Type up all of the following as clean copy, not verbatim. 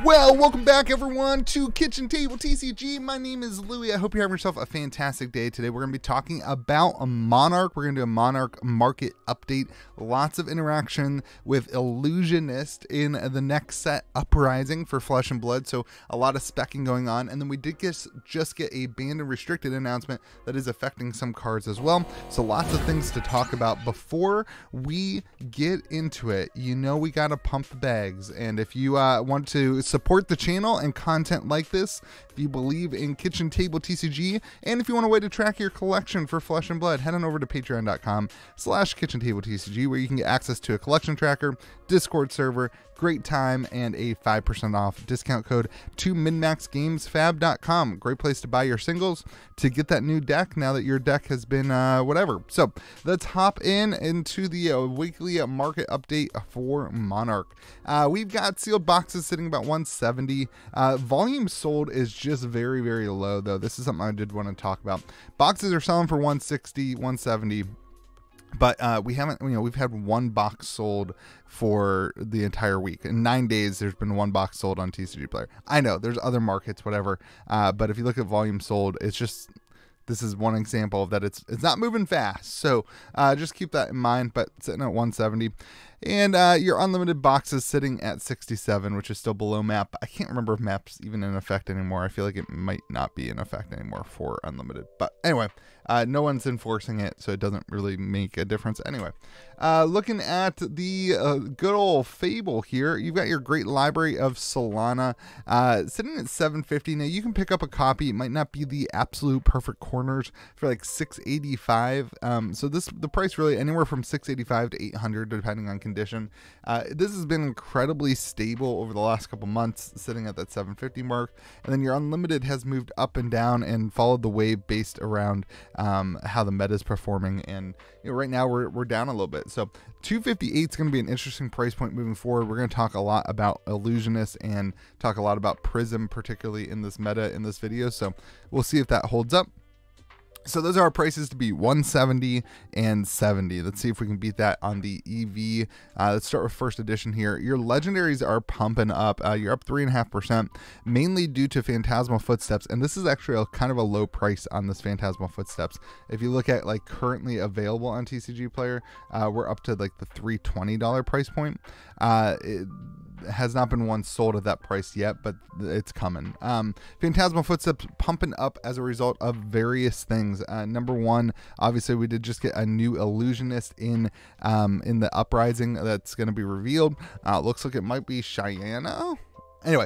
Well, welcome back everyone to Kitchen Table TCG. My name is Louie. I hope you're having yourself a fantastic day. Today we're going to be talking about a Monarch. We're going to do a Monarch market update. Lots of interaction with Illusionist in the next set, Uprising for Flesh and Blood. So a lot of specking going on. And then we did just get a banned and restricted announcement that is affecting some cards as well. So lots of things to talk about. Before we get into it, you know we got to pump the bags. And if you want to support the channel and content like this, if you believe in Kitchen Table TCG, and if you want a way to track your collection for Flesh and Blood, head on over to patreon.com/KitchenTableTCG, where you can get access to a collection tracker, Discord server, great time, and a 5% off discount code to MinMaxGamesFab.com. Great place to buy your singles to get that new deck now that your deck has been whatever. So let's hop into the weekly market update for Monarch. We've got sealed boxes sitting about 170. Volume sold is just very, very low though. This is something I did want to talk about. Boxes are selling for 160, 170. But we haven't, we've had one box sold for the entire week. In 9 days, there's been one box sold on TCG Player. I know there's other markets, whatever. But if you look at volume sold, it's just, this is one example of that it's not moving fast. So just keep that in mind, but sitting at 170. And your unlimited boxes sitting at 67, which is still below map. I can't remember if map's even in effect anymore. I feel like it might not be in effect anymore for unlimited. But anyway, no one's enforcing it, so it doesn't really make a difference. Anyway, looking at the good old Fable here, you've got your great library of Solana sitting at 750. Now you can pick up a copy. It might not be the absolute perfect corners for like 685. So the price really anywhere from 685 to 800 depending on condition. This has been incredibly stable over the last couple months, sitting at that 750 mark, and then your unlimited has moved up and down and followed the wave based around how the meta is performing. And right now we're down a little bit, so 258 is going to be an interesting price point moving forward. We're going to talk a lot about Illusionist and talk a lot about Prism, particularly in this meta in this video, so we'll see if that holds up. So those are our prices to be 170 and 70. Let's see if we can beat that on the EV. Let's start with first edition here. Your legendaries are pumping up. You're up 3.5%, mainly due to Phantasmal Footsteps. And this is actually kind of a low price on this Phantasmal Footsteps. If you look at like currently available on TCG Player, we're up to like the $320 price point. It has not been one sold at that price yet, but it's coming. Phantasmal Footsteps pumping up as a result of various things. Number one, obviously we did just get a new Illusionist in the Uprising that's going to be revealed. Looks like it might be Cheyenne. Anyway,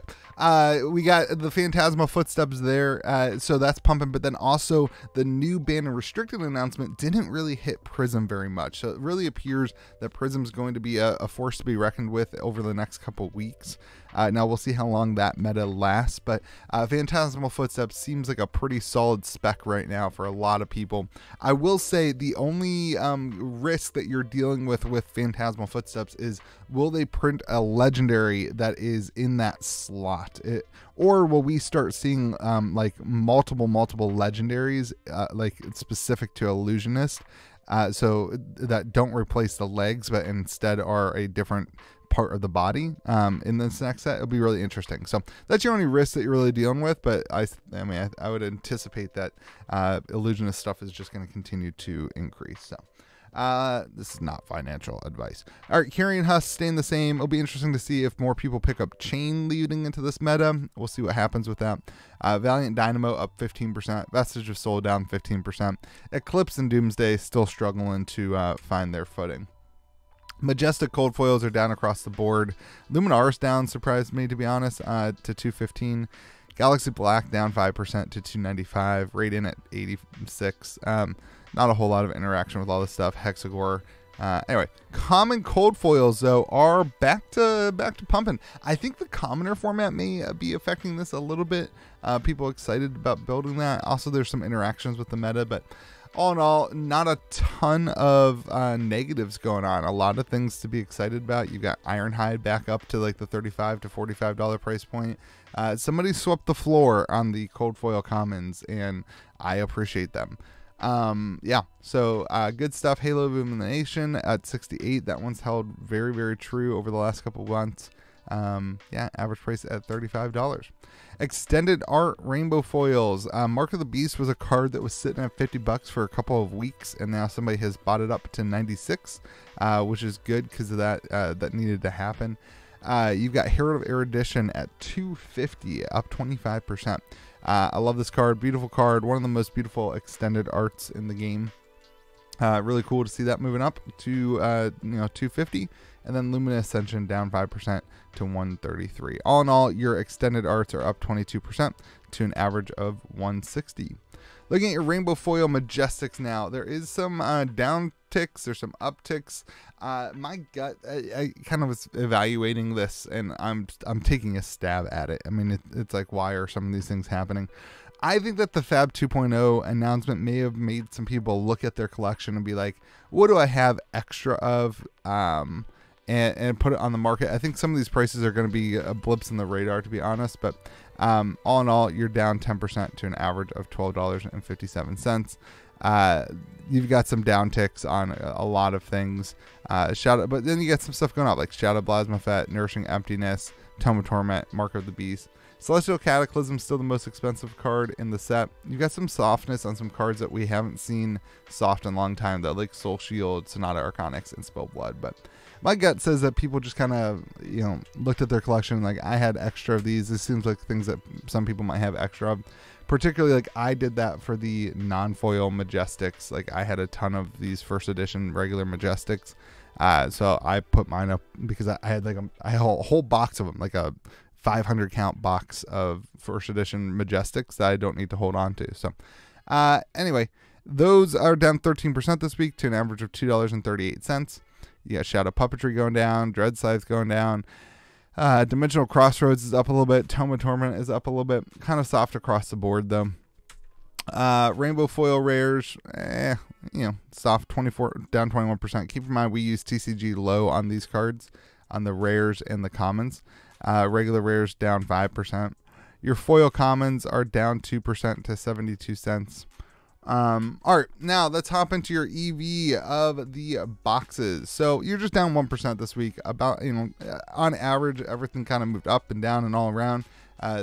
we got the Phantasmal Footsteps there, so that's pumping, but then also the new banned and restricted announcement didn't really hit Prism very much, so it really appears that Prism's going to be a force to be reckoned with over the next couple weeks. Now we'll see how long that meta lasts, but Phantasmal Footsteps seems like a pretty solid spec right now for a lot of people. I will say the only risk that you're dealing with Phantasmal Footsteps is, will they print a legendary that is in that slot? Or will we start seeing like multiple legendaries like specific to Illusionist, so that don't replace the legs but instead are a different part of the body in this next set? It'll be really interesting. So that's your only risk that you're really dealing with, but I would anticipate that Illusionist stuff is just going to continue to increase. So this is not financial advice. All right, Carrion Husk staying the same. It'll be interesting to see if more people pick up Chain leading into this meta. We'll see what happens with that. Valiant Dynamo up 15%. Vestige of Soul down 15%. Eclipse and Doomsday still struggling to find their footing. Majestic cold foils are down across the board. Luminaris down, surprised me to be honest, to 215. Galaxy Black down 5% to 295. Radiant at 86. Not a whole lot of interaction with all this stuff. Hexagore. Anyway, common cold foils though are back to pumping. I think the commoner format may be affecting this a little bit. People excited about building that. Also, there's some interactions with the meta, but all in all, not a ton of negatives going on. A lot of things to be excited about. You got Ironhide back up to like the $35 to $45 price point. Somebody swept the floor on the cold foil commons, and I appreciate them. Yeah, so good stuff. Halo of Illumination at 68. That one's held very, very true over the last couple of months. Yeah, average price at $35. Extended Art Rainbow Foils. Mark of the Beast was a card that was sitting at $50 for a couple of weeks, and now somebody has bought it up to 96, which is good because of that. That needed to happen. You've got Herald of Erudition at $250, up 25%. I love this card. Beautiful card. One of the most beautiful extended arts in the game. Really cool to see that moving up to $250. And then Luminous Ascension down 5% to $133. All in all, your extended arts are up 22% to an average of $160. Looking at your Rainbow Foil Majestics now, there is some down ticks, there's some upticks. My gut, I kind of was evaluating this, and I'm taking a stab at it. I mean, it's like, why are some of these things happening? I think that the Fab 2.0 announcement may have made some people look at their collection and be like, what do I have extra of? And put it on the market. I think some of these prices are going to be blips in the radar, to be honest. But all in all, you're down 10% to an average of $12.57. You've got some downticks on a lot of things. But then you get some stuff going on like Shadow Blasmafet, Nourishing Emptiness, Tome of Torment, Mark of the Beast. Celestial Cataclysm still the most expensive card in the set. You've got some softness on some cards that we haven't seen soft in a long time, though, like Soul Shield, Sonata Arcanics, and Spellblood. But my gut says that people just kind of, looked at their collection like, I had extra of these. This seems like things that some people might have extra of. Particularly, like, I did that for the non-foil Majestics. Like, I had a ton of these first edition regular Majestics. So I put mine up because I had a whole box of them, like a 500 count box of first edition Majestics that I don't need to hold on to. So anyway, those are down 13% this week to an average of $2.38. You got Shadow Puppetry going down, Dread Scythe going down. Dimensional Crossroads is up a little bit. Tome of Torment is up a little bit. Kind of soft across the board, though. Rainbow Foil Rares, soft, 24, down 21%. Keep in mind, we use TCG low on these cards, on the rares and the commons. Regular rares down 5%. Your foil commons are down 2% to 72 cents. All right, now let's hop into your EV of the boxes. So you're just down 1% this week. About, on average, everything kind of moved up and down and all around.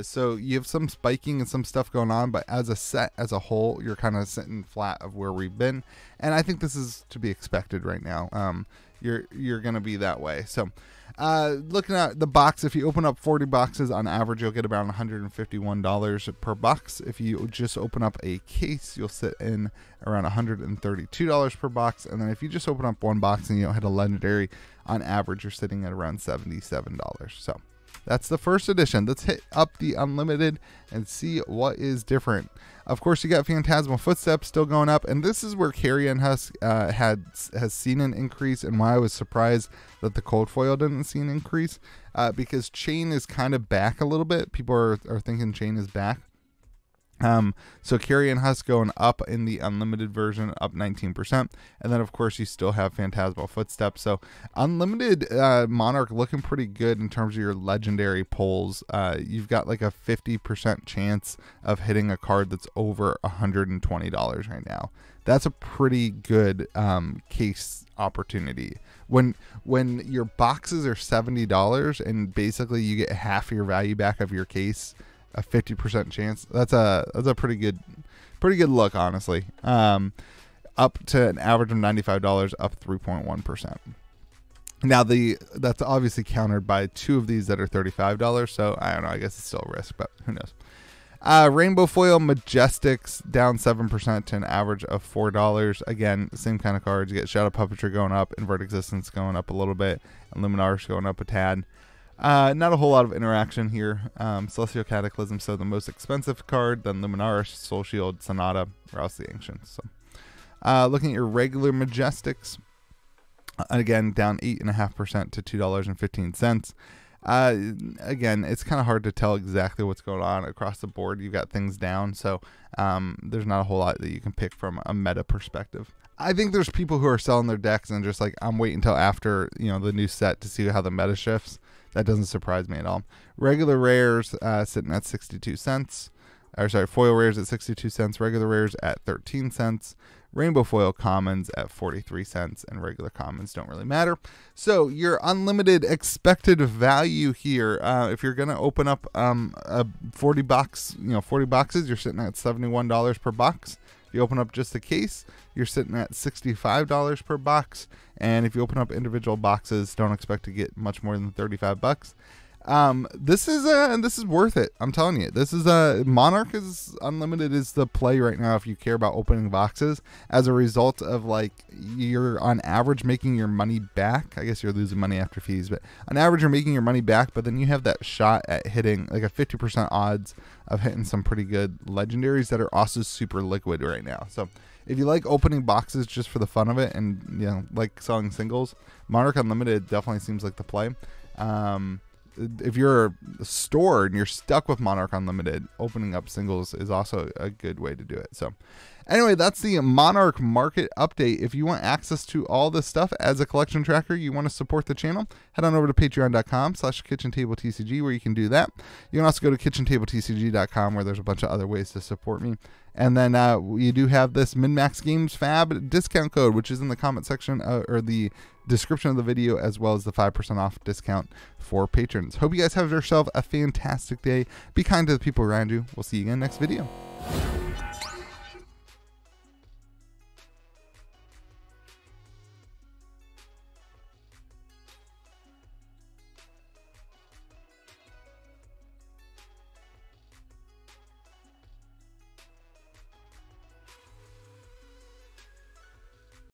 So you have some spiking and some stuff going on, but as a set, as a whole, you're kind of sitting flat of where we've been. And I think this is to be expected right now. You're going to be that way. So looking at the box, if you open up 40 boxes on average, you'll get about $151 per box. If you just open up a case, you'll sit in around $132 per box. And then if you just open up one box and you don't hit a legendary, on average, you're sitting at around $77. So that's the first edition. Let's hit up the unlimited and see what is different. Of course, you got Phantasmal Footsteps still going up, and this is where Carrion Husk has seen an increase, and why I was surprised that the Cold Foil didn't see an increase, because Chain is kind of back a little bit. People are thinking Chain is back. So Carrion Husk going up in the unlimited version, up 19%. And then, of course, you still have Phantasmal Footsteps. So unlimited Monarch looking pretty good in terms of your legendary pulls. You've got like a 50% chance of hitting a card that's over $120 right now. That's a pretty good case opportunity. When your boxes are $70 and basically you get half your value back of your case, a 50% chance. That's a pretty good look, honestly. Up to an average of $95, up 3.1%. Now that's obviously countered by two of these that are $35. So I don't know. I guess it's still a risk, but who knows? Rainbow Foil Majestics down 7% to an average of $4. Again, same kind of cards. You get Shadow Puppetry going up, Invert Existence going up a little bit, and Luminarch going up a tad. Not a whole lot of interaction here. Celestial Cataclysm, so the most expensive card, then Luminarch, Soul Shield, Sonata, Rouse the Ancients. So, looking at your regular Majestics, again, down 8.5% to $2.15. Again, it's kind of hard to tell exactly what's going on across the board. You've got things down, so there's not a whole lot that you can pick from a meta perspective. I think there's people who are selling their decks and just like, I'm waiting until after, the new set to see how the meta shifts. That doesn't surprise me at all. Regular rares sitting at 62 cents. Or sorry, foil rares at 62 cents. Regular rares at 13 cents. Rainbow foil commons at 43 cents, and regular commons don't really matter. So your unlimited expected value here, if you're going to open up a 40 box, 40 boxes, you're sitting at $71 per box. If you open up just a case, you're sitting at $65 per box. And if you open up individual boxes, don't expect to get much more than 35 bucks. This is worth it. I'm telling you, this is Monarch is unlimited is the play right now if you care about opening boxes. As a result of, like, you're on average making your money back. I guess you're losing money after fees, but on average you're making your money back. But then you have that shot at hitting like a 50% odds of hitting some pretty good legendaries that are also super liquid right now. So if you like opening boxes just for the fun of it, and like selling singles, Monarch Unlimited definitely seems like the play. If you're a store and you're stuck with Monarch Unlimited, opening up singles is also a good way to do it. So anyway, that's the Monarch market update. If you want access to all this stuff as a collection tracker, you want to support the channel, head on over to patreon.com/KitchenTableTCG where you can do that. You can also go to KitchenTableTCG.com where there's a bunch of other ways to support me. And then you do have this MinMax Games Fab discount code, which is in the comment section or the description of the video, as well as the 5% off discount for patrons. Hope you guys have yourself a fantastic day. Be kind to the people around you. We'll see you again next video.